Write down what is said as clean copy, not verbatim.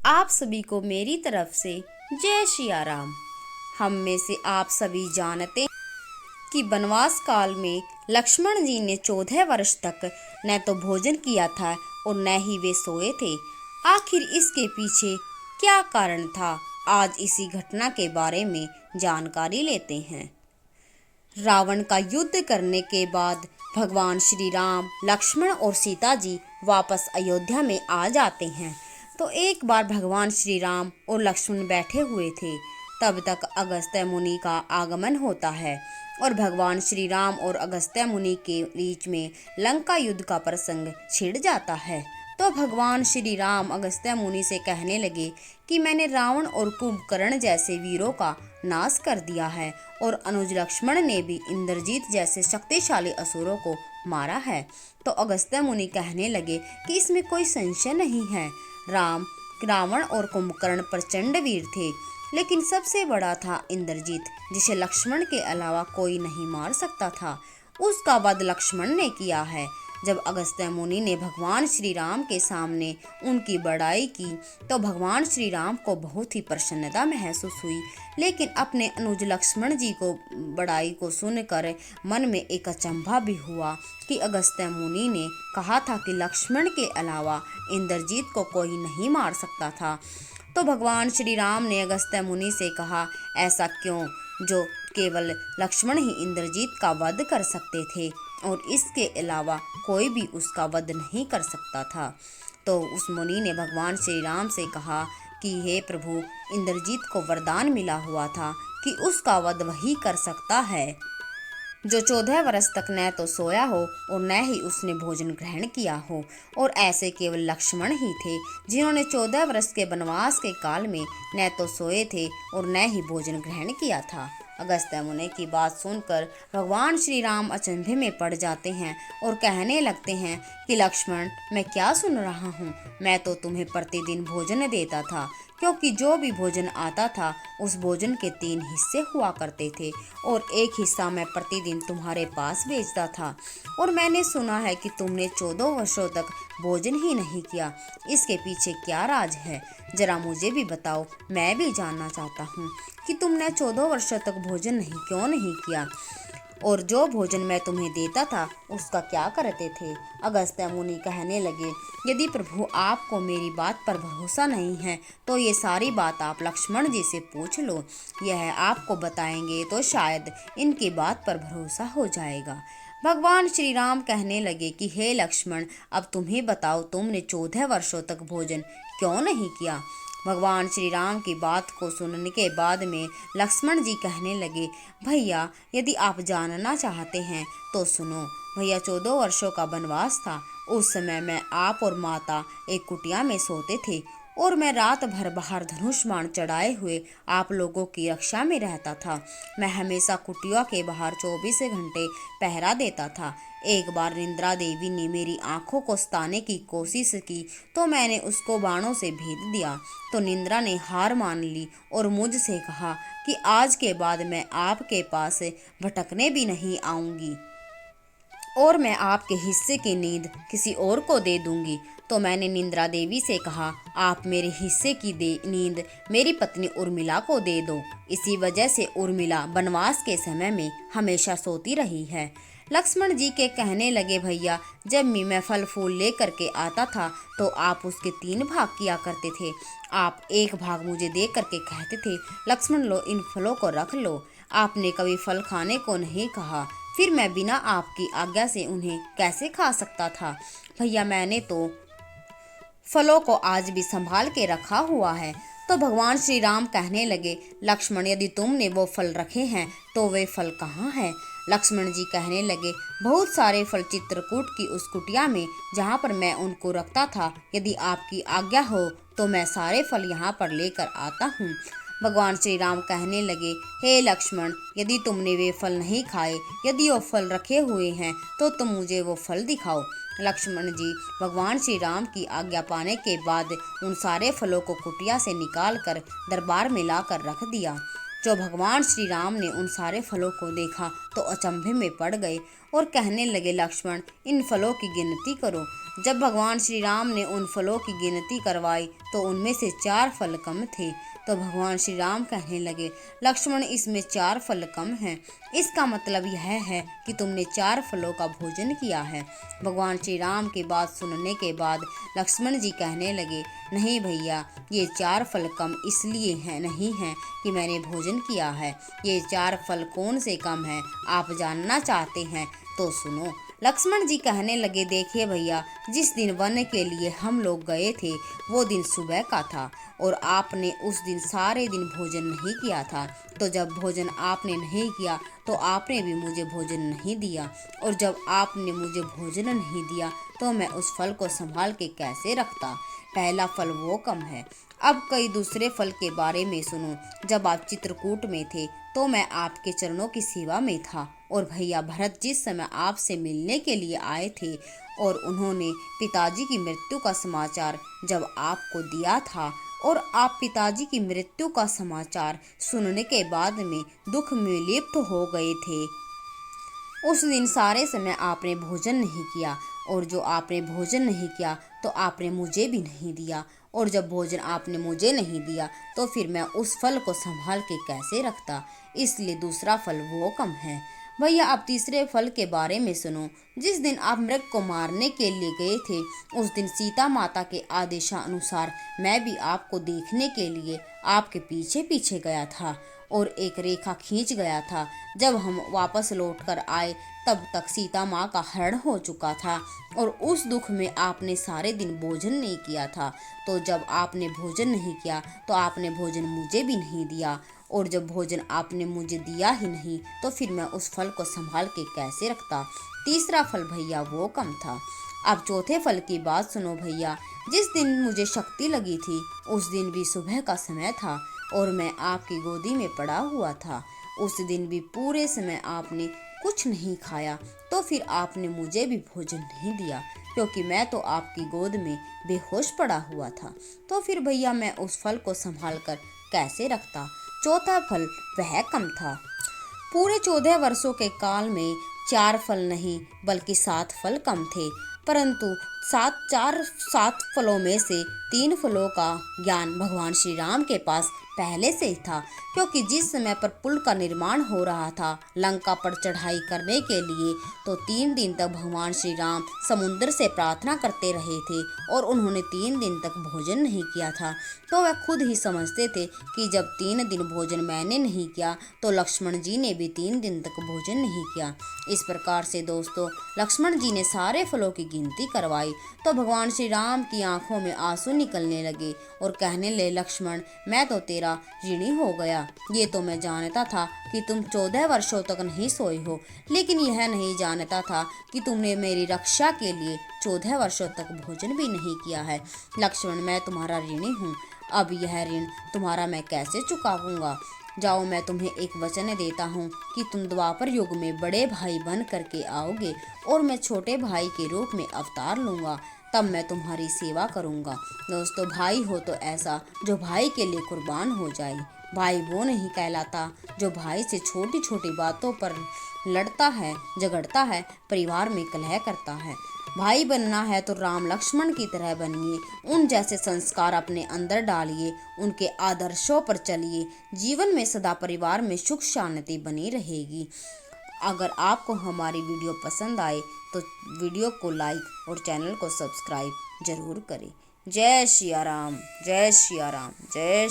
आप सभी को मेरी तरफ से जय सिया राम। हम में से आप सभी जानते हैं कि वनवास काल में लक्ष्मण जी ने 14 वर्ष तक न तो भोजन किया था और न ही वे सोए थे। आखिर इसके पीछे क्या कारण था, आज इसी घटना के बारे में जानकारी लेते हैं। रावण का युद्ध करने के बाद भगवान श्री राम, लक्ष्मण और सीता जी वापस अयोध्या में आ जाते हैं। तो एक बार भगवान श्री राम और लक्ष्मण बैठे हुए थे, तब तक अगस्त्य मुनि का आगमन होता है और भगवान श्री राम और अगस्त्य मुनि के बीच में लंका युद्ध का प्रसंग छिड़ जाता है। तो भगवान श्री राम अगस्त्य मुनि से कहने लगे कि मैंने रावण और कुंभकर्ण जैसे वीरों का नाश कर दिया है और अनुज लक्ष्मण ने भी इंद्रजीत जैसे शक्तिशाली असुरों को मारा है। तो अगस्त्य मुनि कहने लगे कि इसमें कोई संशय नहीं है, रावण और कुंभकर्ण प्रचंड वीर थे, लेकिन सबसे बड़ा था इंद्रजीत, जिसे लक्ष्मण के अलावा कोई नहीं मार सकता था। उसका वध लक्ष्मण ने किया है। जब अगस्त्य मुनि ने भगवान श्री राम के सामने उनकी बड़ाई की तो भगवान श्री राम को बहुत ही प्रसन्नता महसूस हुई, लेकिन अपने अनुज लक्ष्मण जी को बड़ाई को सुनकर मन में एक अचंभा भी हुआ कि अगस्त्य मुनि ने कहा था कि लक्ष्मण के अलावा इंद्रजीत को कोई नहीं मार सकता था। तो भगवान श्री राम ने अगस्त्य मुनि से कहा, ऐसा क्यों, जो केवल लक्ष्मण ही इंद्रजीत का वध कर सकते थे और इसके अलावा कोई भी उसका वध नहीं कर सकता था। तो उस मुनि ने भगवान श्री राम से कहा कि हे प्रभु, इंद्रजीत को वरदान मिला हुआ था कि उसका वध वही कर सकता है जो 14 वर्ष तक न तो सोया हो और न ही उसने भोजन ग्रहण किया हो, और ऐसे केवल लक्ष्मण ही थे जिन्होंने 14 वर्ष के वनवास के काल में न तो सोए थे और न ही भोजन ग्रहण किया था। अगस्त्य मुनि की बात सुनकर भगवान श्री राम अचंभे में पड़ जाते हैं और कहने लगते हैं कि लक्ष्मण, मैं क्या सुन रहा हूँ, मैं तो तुम्हें प्रतिदिन भोजन देता था, क्योंकि जो भी भोजन आता था उस भोजन के 3 हिस्से हुआ करते थे और एक हिस्सा मैं प्रतिदिन तुम्हारे पास भेजता था। और मैंने सुना है कि तुमने 14 वर्षों तक भोजन ही नहीं किया, इसके पीछे क्या राज है, जरा मुझे भी बताओ, मैं भी जानना चाहता हूँ कि तुमने 14 वर्षों तक भोजन क्यों नहीं किया और जो भोजन मैं तुम्हें देता था उसका क्या करते थे। अगस्त्य मुनि कहने लगे, यदि प्रभु आपको मेरी बात पर भरोसा नहीं है तो ये सारी बात आप लक्ष्मण जी से पूछ लो, यह आपको बताएंगे तो शायद इनकी बात पर भरोसा हो जाएगा। भगवान श्री राम कहने लगे कि हे लक्ष्मण, अब तुम ही बताओ, तुमने 14 वर्षों तक भोजन क्यों नहीं किया। भगवान श्री राम की बात को सुनने के बाद में लक्ष्मण जी कहने लगे, भैया यदि आप जानना चाहते हैं तो सुनो। भैया 14 वर्षों का वनवास था, उस समय मैं, आप और माता एक कुटिया में सोते थे और मैं रात भर बाहर धनुष बाण चढ़ाए हुए आप लोगों की रक्षा में रहता था। मैं हमेशा कुटिया के बाहर 24 घंटे पहरा देता था। एक बार निंद्रा देवी ने मेरी आंखों को सताने की कोशिश की तो मैंने उसको बाणों से भेद दिया, तो निंद्रा ने हार मान ली और मुझसे कहा कि आज के बाद मैं आपके पास भटकने भी नहीं आऊंगी और मैं आपके हिस्से की नींद किसी और को दे दूंगी। तो मैंने निंद्रा देवी से कहा, आप मेरे हिस्से की नींद मेरी पत्नी उर्मिला को दे दो। इसी वजह से उर्मिला वनवास के समय में हमेशा सोती रही है। लक्ष्मण जी के कहने लगे, भैया जब भी मैं फल फूल लेकर के आता था तो आप उसके 3 भाग किया करते थे। आप एक भाग मुझे दे करके कहते थे, लक्ष्मण लो, इन फलों को रख लो। आपने कभी फल खाने को नहीं कहा, फिर मैं बिना आपकी आज्ञा से उन्हें कैसे खा सकता था। भैया मैंने तो फलों को आज भी संभाल के रखा हुआ है। तो भगवान श्री राम कहने लगे, लक्ष्मण यदि तुमने वो फल रखे हैं तो वे फल कहाँ हैं। लक्ष्मण जी कहने लगे, बहुत सारे फल चित्रकूट की उस कुटिया में जहाँ पर मैं उनको रखता था, यदि आपकी आज्ञा हो तो मैं सारे फल यहाँ पर लेकर आता हूँ। भगवान श्री राम कहने लगे, हे लक्ष्मण, यदि तुमने वे फल नहीं खाए, यदि वो फल रखे हुए हैं तो तुम मुझे वो फल दिखाओ। लक्ष्मण जी भगवान श्री राम की आज्ञा पाने के बाद उन सारे फलों को कुटिया से निकाल कर दरबार में लाकर रख दिया। जो भगवान श्री राम ने उन सारे फलों को देखा तो अचंभे में पड़ गए और कहने लगे, लक्ष्मण, इन फलों की गिनती करो। जब भगवान श्री राम ने उन फलों की गिनती करवाई तो उनमें से 4 फल कम थे। तो भगवान श्री राम कहने लगे, लक्ष्मण, इसमें 4 फल कम हैं। इसका मतलब यह है कि तुमने 4 फलों का भोजन किया है। भगवान श्री राम की बात सुनने के बाद लक्ष्मण जी कहने लगे, नहीं भैया, ये 4 फल कम इसलिए हैं नहीं हैं कि मैंने भोजन किया है। ये 4 फल कौन से कम हैं, आप जानना चाहते हैं तो सुनो। लक्ष्मण जी कहने लगे, देखिए भैया, जिस दिन वन के लिए हम लोग गए थे वो दिन सुबह का था और आपने उस दिन सारे दिन भोजन नहीं किया था। तो जब भोजन आपने नहीं किया तो आपने भी मुझे भोजन नहीं दिया, और जब आपने मुझे भोजन नहीं दिया तो मैं उस फल को संभाल के कैसे रखता। पहला फल वो कम है। अब कई दूसरे फल के बारे में सुनो। जब आप चित्रकूट में थे तो मैं आपके चरणों की सेवा में था, और भैया भरत जिस समय आपसे मिलने के लिए आए थे और उन्होंने पिताजी की मृत्यु का समाचार जब आपको दिया था, और आप पिताजी की मृत्यु का समाचार सुनने के बाद में दुख में लिप्त हो गए थे। उस दिन सारे समय आपने भोजन नहीं किया, और जो आपने भोजन नहीं किया तो आपने मुझे भी नहीं दिया, और जब भोजन आपने मुझे नहीं दिया तो फिर मैं उस फल को संभाल के कैसे रखता। इसलिए दूसरा फल वो कम है। भैया अब तीसरे फल के बारे में सुनो। जिस दिन आप मृग को मारने के लिए गए थे उस दिन सीता माता के आदेशानुसार मैं भी आपको देखने के लिए आपके पीछे पीछे गया था और एक रेखा खींच गया था। जब हम वापस लौटकर आए तब तक सीता माँ का हरण हो चुका था, और उस दुख में आपने सारे दिन भोजन नहीं किया था। तो जब आपने भोजन नहीं किया तो आपने भोजन मुझे भी नहीं दिया, और जब भोजन आपने मुझे दिया ही नहीं तो फिर मैं उस फल को संभाल के कैसे रखता। तीसरा फल भैया वो कम था। अब चौथे फल की बात सुनो भैया। जिस दिन मुझे शक्ति लगी थी उस दिन भी सुबह का समय था और मैं आपकी गोदी में पड़ा हुआ था। उस दिन भी पूरे समय आपने कुछ नहीं खाया, तो फिर आपने मुझे भी भोजन नहीं दिया क्योंकि मैं तो आपकी गोद में बेहोश पड़ा हुआ था। तो फिर भैया मैं उस फल को संभाल कर कैसे रखता। चौथा फल वह कम था। पूरे 14 वर्षों के काल में 4 फल नहीं बल्कि 7 फल कम थे, परंतु 7 फलों में से 3 फलों का ज्ञान भगवान श्री राम के पास पहले से ही था, क्योंकि जिस समय पर पुल का निर्माण हो रहा था लंका पर चढ़ाई करने के लिए, तो 3 दिन तक भगवान श्री राम समुद्र से प्रार्थना करते रहे थे और उन्होंने 3 दिन तक भोजन नहीं किया था। तो वह खुद ही समझते थे कि जब 3 दिन भोजन मैंने नहीं किया तो लक्ष्मण जी ने भी 3 दिन तक भोजन नहीं किया। इस प्रकार से दोस्तों लक्ष्मण जी ने सारे फलों की गिनती करवाई तो भगवान श्री राम की आंखों में आंसू निकलने लगे और कहने लगे, लक्ष्मण, मैं तो तेरा ऋणी हो गया। ये तो मैं जानता था कि तुम 14 वर्षों तक नहीं सोए हो, लेकिन यह नहीं जानता था कि तुमने मेरी रक्षा के लिए 14 वर्षों तक भोजन भी नहीं किया है। लक्ष्मण, मैं तुम्हारा ऋणी हूँ। अब यह ऋण तुम्हारा मैं कैसे चुकाऊंगा। जाओ, मैं तुम्हें एक वचन देता हूँ कि तुम द्वापर युग में बड़े भाई बन करके आओगे और मैं छोटे भाई के रूप में अवतार लूँगा, तब मैं तुम्हारी सेवा करूँगा। दोस्तों, भाई हो तो ऐसा जो भाई के लिए कुर्बान हो जाए। भाई वो नहीं कहलाता जो भाई से छोटी छोटी बातों पर लड़ता है, झगड़ता है, परिवार में कलह करता है। भाई बनना है तो राम लक्ष्मण की तरह बनिए, उन जैसे संस्कार अपने अंदर डालिए, उनके आदर्शों पर चलिए। जीवन में सदा परिवार में सुख शांति बनी रहेगी। अगर आपको हमारी वीडियो पसंद आए तो वीडियो को लाइक और चैनल को सब्सक्राइब जरूर करें। जय सिया राम, जय सिया राम, जय